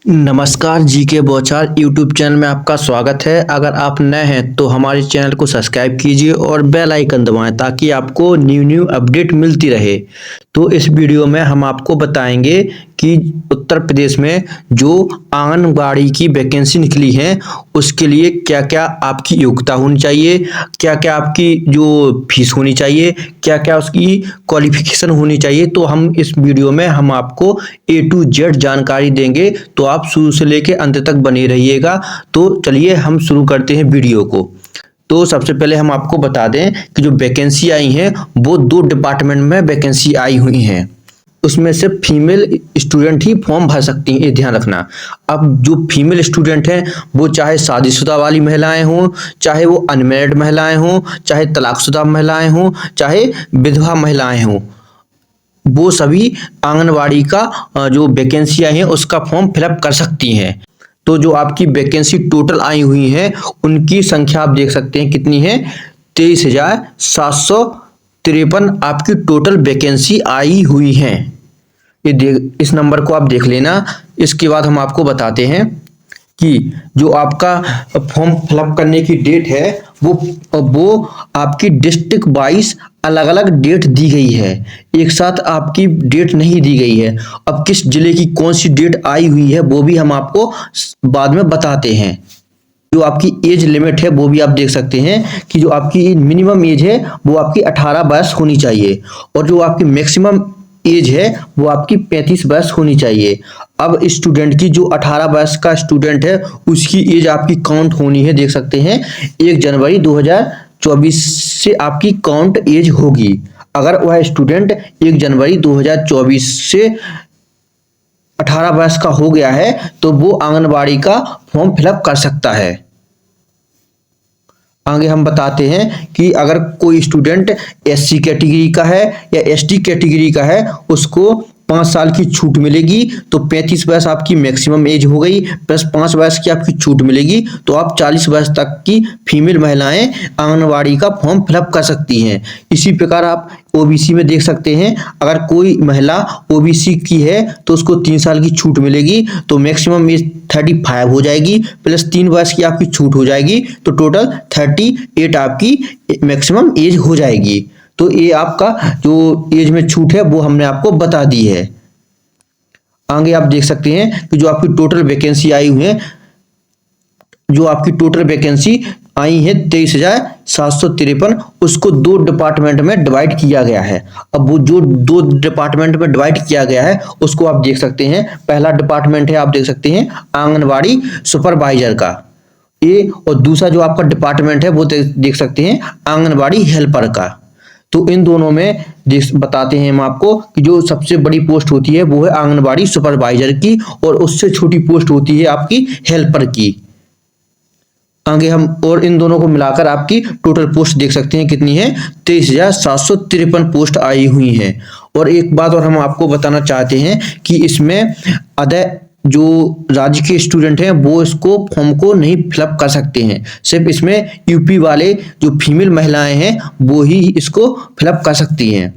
नमस्कार, जी के बौछार यूट्यूब चैनल में आपका स्वागत है। अगर आप नए हैं तो हमारे चैनल को सब्सक्राइब कीजिए और बेल आइकन दबाएं ताकि आपको न्यू अपडेट मिलती रहे। तो इस वीडियो में हम आपको बताएंगे कि उत्तर प्रदेश में जो आंगनबाड़ी की वैकेंसी निकली है उसके लिए क्या क्या आपकी योग्यता होनी चाहिए, क्या क्या आपकी जो फीस होनी चाहिए, क्या क्या उसकी क्वालिफिकेशन होनी चाहिए। तो हम इस वीडियो में हम आपको ए टू जेड जानकारी देंगे, तो आप शुरू से लेकर अंत तक बने रहिएगा। तो चलिए हम शुरू करते हैं वीडियो को। तो सबसे पहले हम आपको बता दें कि जो वैकेंसी आई हैं वो दो डिपार्टमेंट में वैकेंसी आई हुई हैं। उसमें से फीमेल स्टूडेंट ही फॉर्म भर सकती हैं, ये ध्यान रखना। अब जो फीमेल स्टूडेंट हैं वो चाहे शादीशुदा वाली महिलाएं हों, चाहे वो अनमैरिड महिलाएं हों, चाहे तलाकशुदा महिलाएं हों, चाहे विधवा महिलाएं हों, वो सभी आंगनवाड़ी का जो वैकेंसी आई है उसका फॉर्म फिलअप कर सकती हैं। तो जो आपकी वैकेंसी टोटल आई हुई है उनकी संख्या आप देख सकते हैं कितनी है, 23,753 आपकी टोटल वैकेंसी आई हुई है। इस नंबर को आप देख लेना। इसके बाद हम आपको बताते हैं कि जो आपका फॉर्म फिलअप करने की डेट है वो आपकी डिस्ट्रिक्ट वाइज अलग अलग डेट दी गई है, एक साथ आपकी डेट नहीं दी गई है। अब किस जिले की कौन सी डेट आई हुई है वो भी हम आपको बाद में बताते हैं। जो आपकी एज लिमिट है वो भी आप देख सकते हैं कि जो आपकी मिनिमम एज है वो आपकी 18 वर्ष होनी चाहिए और जो आपकी मैक्सिमम एज है वो आपकी 35 वर्ष होनी चाहिए। अब स्टूडेंट की जो 18 वर्ष का स्टूडेंट है उसकी एज आपकी काउंट होनी है, देख सकते हैं 1 जनवरी 2024 से आपकी काउंट एज होगी। अगर वह स्टूडेंट 1 जनवरी 2024 से 18 वर्ष का हो गया है तो वो आंगनबाड़ी का फॉर्म फिलअप कर सकता है। आगे हम बताते हैं कि अगर कोई स्टूडेंट एससी कैटेगरी का है या एसटी कैटेगरी का है उसको 5 साल की छूट मिलेगी। तो 35 वर्ष आपकी मैक्सिमम एज हो गई, प्लस 5 वर्ष की आपकी छूट मिलेगी, तो आप 40 वर्ष तक की फीमेल महिलाएं आंगनवाड़ी का फॉर्म फिलअप कर सकती हैं। इसी प्रकार आप ओबीसी में देख सकते हैं, अगर कोई महिला ओबीसी की है तो उसको 3 साल की छूट मिलेगी, तो मैक्सिमम एज 35 हो जाएगी, प्लस 3 वर्ष की आपकी छूट हो जाएगी, तो टोटल 38 आपकी मैक्सिमम एज हो जाएगी। तो ये आपका जो एज में छूट है वो हमने आपको बता दी है। आगे आप देख सकते हैं कि जो आपकी टोटल वैकेंसी आई हुई है, जो आपकी टोटल वैकेंसी आई है 23,753, उसको 2 डिपार्टमेंट में डिवाइड किया गया है। अब वो जो 2 डिपार्टमेंट में डिवाइड किया गया है उसको आप देख सकते हैं। पहला डिपार्टमेंट है, आप देख सकते हैं आंगनवाड़ी सुपरवाइजर का ये, और दूसरा जो आपका डिपार्टमेंट है वो देख सकते हैं आंगनवाड़ी हेल्पर का। तो इन दोनों में बताते हैं हम आपको कि जो सबसे बड़ी पोस्ट होती है वो है आंगनबाड़ी सुपरवाइजर की, और उससे छोटी पोस्ट होती है आपकी हेल्पर की। आगे हम और इन दोनों को मिलाकर आपकी टोटल पोस्ट देख सकते हैं कितनी है, 23,753 पोस्ट आई हुई हैं। और एक बात और हम आपको बताना चाहते हैं कि इसमें अदर जो राज्य के स्टूडेंट हैं वो इसको फॉर्म को नहीं फिलअप कर सकते हैं, सिर्फ इसमें यूपी वाले जो फीमेल महिलाएं हैं वो ही इसको फिलअप कर सकती हैं।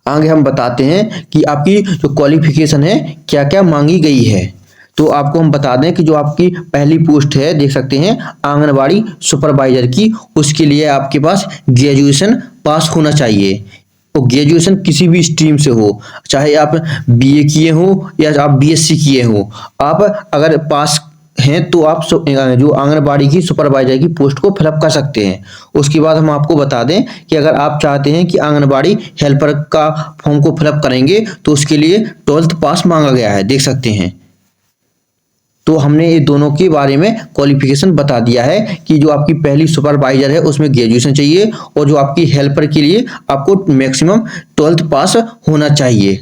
आगे हम बताते हैं कि आपकी जो क्वालिफिकेशन है क्या क्या मांगी गई है। तो आपको हम बता दें कि जो आपकी पहली पोस्ट है देख सकते हैं आंगनबाड़ी सुपरवाइजर की, उसके लिए आपके पास ग्रेजुएशन पास होना चाहिए। तो ग्रेजुएशन किसी भी स्ट्रीम से हो, चाहे आप बीए किए हो या आप बीएससी किए हो, आप अगर पास हैं तो आप जो आंगनबाड़ी की सुपरवाइजर की पोस्ट को फिलअप कर सकते हैं। उसके बाद हम आपको बता दें कि अगर आप चाहते हैं कि आंगनबाड़ी हेल्पर का फॉर्म को फिलअप करेंगे तो उसके लिए 12th पास मांगा गया है, देख सकते हैं। तो हमने ये दोनों के बारे में क्वालिफिकेशन बता दिया है कि जो आपकी पहली सुपरवाइजर है उसमें ग्रेजुएशन चाहिए, और जो आपकी हेल्पर के लिए आपको मैक्सिमम 12th पास होना चाहिए।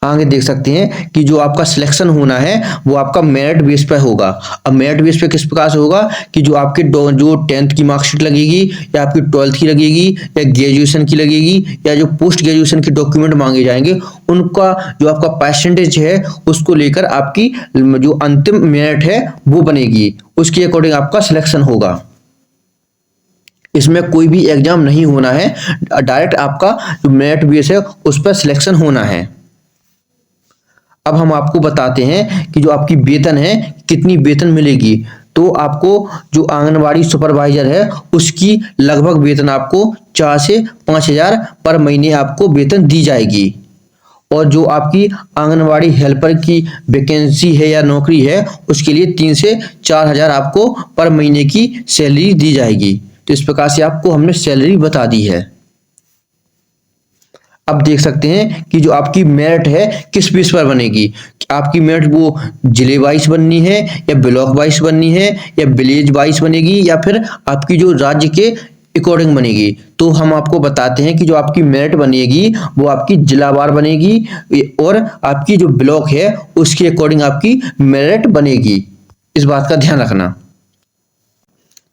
आगे देख सकते हैं कि जो आपका सिलेक्शन होना है वो आपका मेरिट बेस पे होगा। अब मेरिट बेस पे किस प्रकार से होगा कि जो आपके जो 10th की मार्कशीट लगेगी या आपकी 12th की लगेगी या ग्रेजुएशन की लगेगी या जो पोस्ट ग्रेजुएशन के डॉक्यूमेंट मांगे जाएंगे उनका जो आपका परसेंटेज है उसको लेकर आपकी जो अंतिम मेरिट है वो बनेगी, उसके अकॉर्डिंग आपका सिलेक्शन होगा। इसमें कोई भी एग्जाम नहीं होना है, डायरेक्ट आपका जो मेरिट बेस है उस पर सिलेक्शन होना है। अब हम आपको बताते हैं कि जो आपकी वेतन है कितनी वेतन मिलेगी। तो आपको जो आंगनवाड़ी सुपरवाइजर है उसकी लगभग वेतन आपको 4 से 5,000 पर महीने आपको वेतन दी जाएगी। और जो आपकी आंगनवाड़ी हेल्पर की वैकेंसी है या नौकरी है उसके लिए 3 से 4,000 आपको पर महीने की सैलरी दी जाएगी। तो इस प्रकार से आपको हमने सैलरी बता दी है। अब देख सकते हैं कि जो आपकी मेरिट है किस बेस पर बनेगी। आपकी मेरिट वो जिले वाइज बननी है या ब्लॉक वाइज बननी है या विलेज वाइज बनेगी या फिर आपकी जो राज्य के अकॉर्डिंग बनेगी। तो हम आपको बताते हैं कि जो आपकी मेरिट बनेगी वो आपकी जिलावार बनेगी और आपकी जो ब्लॉक है उसके अकॉर्डिंग आपकी मेरिट बनेगी। इस बात का ध्यान रखना।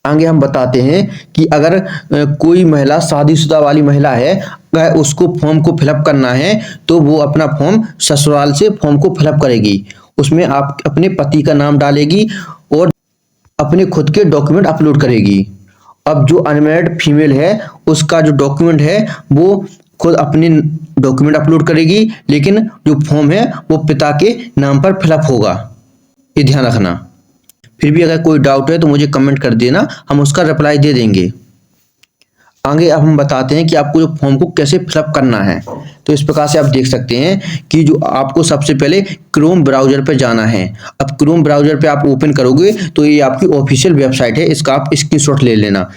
आगे हम बताते हैं कि अगर कोई महिला शादीशुदा वाली महिला है, अगर उसको फॉर्म को फिलअप करना है तो वो अपना फॉर्म ससुराल से फॉर्म को फिलअप करेगी। उसमें आप अपने पति का नाम डालेगी और अपने खुद के डॉक्यूमेंट अपलोड करेगी। अब जो अनमैरिड फीमेल है उसका जो डॉक्यूमेंट है वो खुद अपने डॉक्यूमेंट अपलोड करेगी, लेकिन जो फॉर्म है वो पिता के नाम पर फिलअप होगा। ये ध्यान रखना। फिर भी अगर कोई डाउट है तो मुझे कमेंट कर देना, हम उसका रिप्लाई दे देंगे। आगे अब हम बताते हैं कि आपको जो फॉर्म को कैसे फिलअप करना है। तो इस प्रकार से आप देख सकते हैं कि जो आपको सबसे पहले क्रोम ब्राउजर पे जाना है। अब क्रोम ब्राउजर पे आप ओपन करोगे तो ये आपकी ऑफिशियल वेबसाइट है, इसका आप स्क्रीनशॉट ले लेना।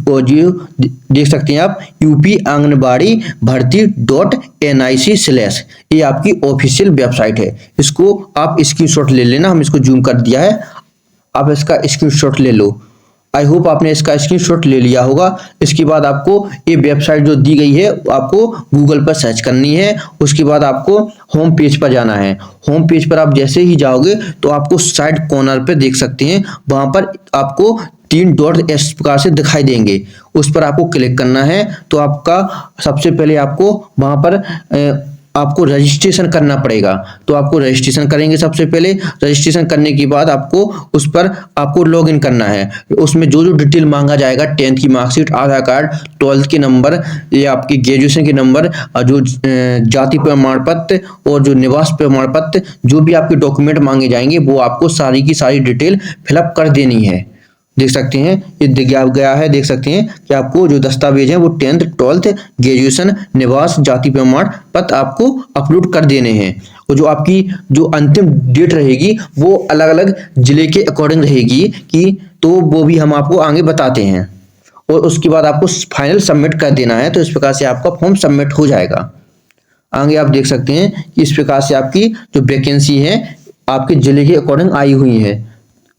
और जो देख सकते हैं आप यूपी आंगनबाड़ी भर्ती .nic/ ये आपकी ऑफिशियल वेबसाइट है, इसको आप स्क्रीनशॉट ले लेना। हम इसको जूम कर दिया है, आप इसका स्क्रीनशॉट ले लो। आई होप आपने इसका स्क्रीनशॉट ले लिया होगा। इसके बाद आपको ये वेबसाइट जो दी गई है आपको गूगल पर सर्च करनी है। उसके बाद आपको होम पेज पर जाना है। होम पेज पर आप जैसे ही जाओगे तो आपको साइड कॉर्नर पे देख सकते हैं, वहां पर आपको 3 डॉट इस प्रकार से दिखाई देंगे, उस पर आपको क्लिक करना है। तो आपका सबसे पहले आपको वहां पर आपको रजिस्ट्रेशन करना पड़ेगा। तो आपको रजिस्ट्रेशन करेंगे। सबसे पहले रजिस्ट्रेशन करने के बाद आपको उस पर आपको लॉगिन करना है। उसमें जो जो डिटेल मांगा जाएगा, 10th की मार्कशीट, आधार कार्ड, 12th के नंबर, या आपकी ग्रेजुएशन के नंबर, जो जाति प्रमाण पत्र और जो निवास प्रमाण पत्र, जो भी आपके डॉक्यूमेंट मांगे जाएंगे वो आपको सारी की सारी डिटेल फिलअप कर देनी है। देख सकते हैं ये गया है। देख सकते हैं कि आपको जो दस्तावेज हैं वो 10th, 12th, ग्रेजुएशन, निवास, जाति प्रमाण पत्र आपको अपलोड कर देने हैं। और जो आपकी जो अंतिम डेट रहेगी वो अलग अलग जिले के अकॉर्डिंग रहेगी कि तो वो भी हम आपको आगे बताते हैं। और उसके बाद आपको फाइनल सबमिट कर देना है। तो इस प्रकार से आपका फॉर्म सबमिट हो जाएगा। आगे आप देख सकते हैं कि इस प्रकार से आपकी जो वैकेंसी है आपके जिले के अकॉर्डिंग आई हुई है।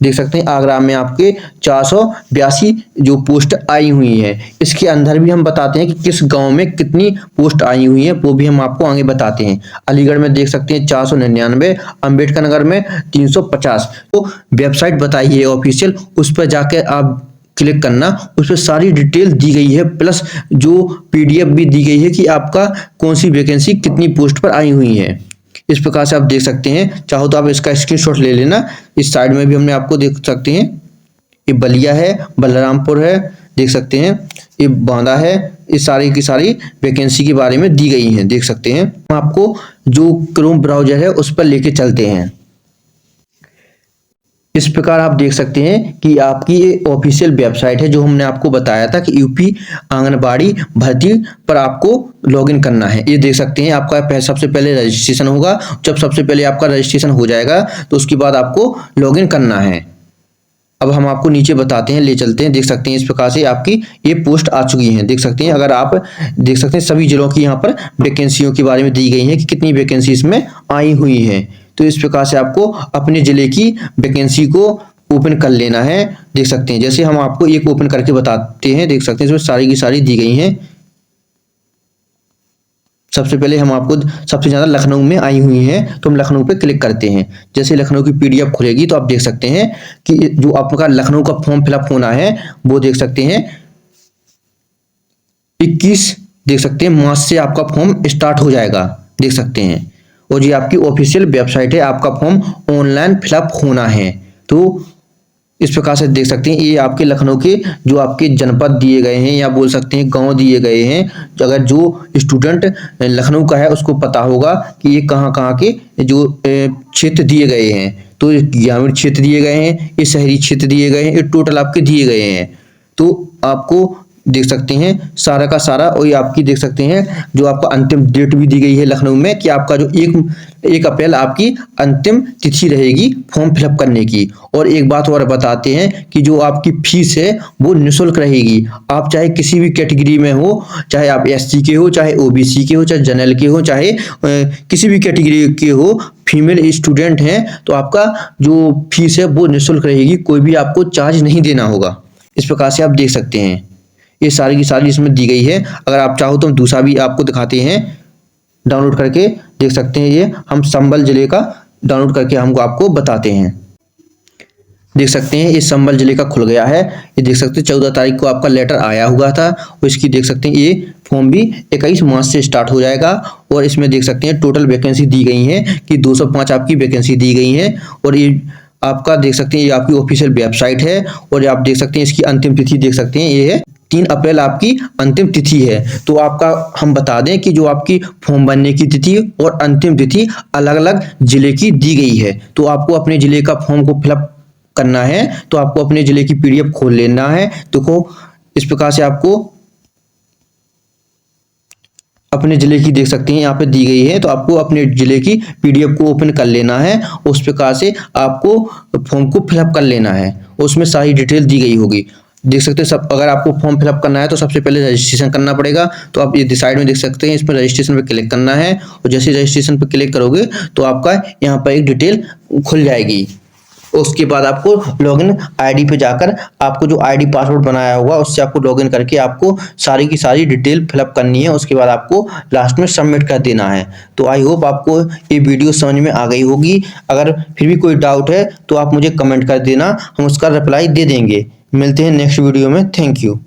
देख सकते हैं आगरा में आपके 482 जो पोस्ट आई हुई है। इसके अंदर भी हम बताते हैं कि किस गांव में कितनी पोस्ट आई हुई है, वो भी हम आपको आगे बताते हैं। अलीगढ़ में देख सकते हैं 499, अंबेडकर नगर में 350। तो वेबसाइट बताई है ऑफिशियल, उस पर जाकर आप क्लिक करना। उस पर सारी डिटेल दी गई है, प्लस जो PDF भी दी गई है कि आपका कौन सी वैकेंसी कितनी पोस्ट पर आई हुई है। इस प्रकार से आप देख सकते हैं। चाहो तो आप इसका स्क्रीनशॉट ले लेना। इस साइड में भी हमने आपको देख सकते हैं, ये बलिया है, बलरामपुर है, देख सकते हैं ये बांदा है। ये सारी की सारी वैकेंसी के बारे में दी गई हैं, देख सकते हैं। हम आपको जो क्रोम ब्राउजर है उस पर लेके चलते हैं। इस प्रकार आप देख सकते हैं कि आपकी ये ऑफिशियल वेबसाइट है जो हमने आपको बताया था कि यूपी आंगनबाड़ी भर्ती पर आपको लॉगिन करना है। ये देख सकते हैं आपका सबसे पहले रजिस्ट्रेशन होगा। जब सबसे पहले आपका रजिस्ट्रेशन हो जाएगा तो उसके बाद आपको लॉगिन करना है। अब हम आपको नीचे बताते हैं, ले चलते हैं। देख सकते हैं इस प्रकार से आपकी ये पोस्ट आ चुकी हैं। देख सकते हैं, अगर आप देख सकते हैं सभी जिलों की यहाँ पर वैकेंसियों के बारे में दी गई है कि कितनी वैकेंसी इसमें आई हुई है। तो इस प्रकार से आपको अपने जिले की वैकेंसी को ओपन कर लेना है। देख सकते हैं जैसे हम आपको एक ओपन करके बताते हैं। देख सकते हैं इसमें सारी की सारी दी गई हैं। सबसे पहले हम आपको सबसे ज़्यादा लखनऊ में आई हुई हैं, तो हम लखनऊ पे क्लिक करते हैं। जैसे लखनऊ की PDF खुलेगी तो आप देख सकते हैं कि जो आपका लखनऊ का फॉर्म फिलअप होना है वो देख सकते हैं 21 देख सकते हैं मार्च से आपका फॉर्म स्टार्ट हो जाएगा। देख सकते हैं, और ये आपकी ऑफिशियल वेबसाइट है। आपका फॉर्म ऑनलाइन फिलअप होना है। तो इस प्रकार से देख सकते हैं ये आपके लखनऊ के जो आपके जनपद दिए गए हैं या बोल सकते हैं गांव दिए गए हैं। अगर जो स्टूडेंट लखनऊ का है उसको पता होगा कि ये कहाँ कहाँ के जो क्षेत्र दिए गए हैं। तो ग्रामीण क्षेत्र दिए गए हैं, ये शहरी क्षेत्र दिए गए हैं, ये टोटल आपके दिए गए हैं। तो आपको देख सकते हैं सारा का सारा, और ये आपकी देख सकते हैं जो आपका अंतिम डेट भी दी गई है लखनऊ में कि आपका जो 1 अप्रैल आपकी अंतिम तिथि रहेगी फॉर्म फिलअप करने की। और एक बात और बताते हैं कि जो आपकी फीस है वो निःशुल्क रहेगी। आप चाहे किसी भी कैटेगरी में हो, चाहे आप एससी के हो, चाहे ओबीसी के हो, चाहे जनरल के हो, चाहे किसी भी कैटेगरी के हो, फीमेल स्टूडेंट हैं तो आपका जो फीस है वो निःशुल्क रहेगी, कोई भी आपको चार्ज नहीं देना होगा। इस प्रकार से आप देख सकते हैं ये सारी की सारी इसमें दी गई है। अगर आप चाहो तो हम दूसरा भी आपको दिखाते हैं, डाउनलोड करके देख सकते हैं। ये हम संभल जिले का डाउनलोड करके हमको आपको बताते हैं। देख सकते हैं ये संभल जिले का खुल गया है। ये देख सकते हैं 14 तारीख को आपका लेटर आया हुआ था और इसकी देख सकते हैं ये फॉर्म भी 21 मार्च से स्टार्ट हो जाएगा। और इसमें देख सकते हैं टोटल वैकेंसी दी गई है कि 205 आपकी वैकेंसी दी गई है। और ये आपका देख सकते हैं ये आपकी ऑफिशियल वेबसाइट है। और आप देख सकते हैं इसकी अंतिम तिथि देख सकते हैं ये है 3 अप्रैल आपकी अंतिम तिथि है। तो आपका हम बता दें कि जो आपकी फॉर्म भरने की तिथि और अंतिम तिथि अलग अलग जिले की दी गई है। तो आपको अपने जिले का फॉर्म को फिलअप करना है तो आपको अपने जिले की पीडीएफ खोल लेना है। देखो इस प्रकार से आपको अपने जिले की देख सकते हैं यहाँ पे दी गई है। तो आपको अपने जिले की पीडीएफ को ओपन कर लेना है, उस प्रकार से आपको फॉर्म को फिलअप कर लेना है। उसमें सारी डिटेल दी गई होगी। देख सकते हैं सब। अगर आपको फॉर्म फिलअप करना है तो सबसे पहले रजिस्ट्रेशन करना पड़ेगा। तो आप ये साइड में देख सकते हैं इसमें रजिस्ट्रेशन पे क्लिक करना है। और जैसे रजिस्ट्रेशन पे क्लिक करोगे तो आपका यहाँ पर एक डिटेल खुल जाएगी। उसके बाद आपको लॉगिन आईडी पे जाकर आपको जो आईडी पासवर्ड बनाया होगा उससे आपको लॉगिन करके आपको सारी की सारी डिटेल फिलअप करनी है। उसके बाद आपको लास्ट में सबमिट कर देना है। तो आई होप आपको ये वीडियो समझ में आ गई होगी। अगर फिर भी कोई डाउट है तो आप मुझे कमेंट कर देना, हम उसका रिप्लाई दे देंगे। मिलते हैं नेक्स्ट वीडियो में। Thank you.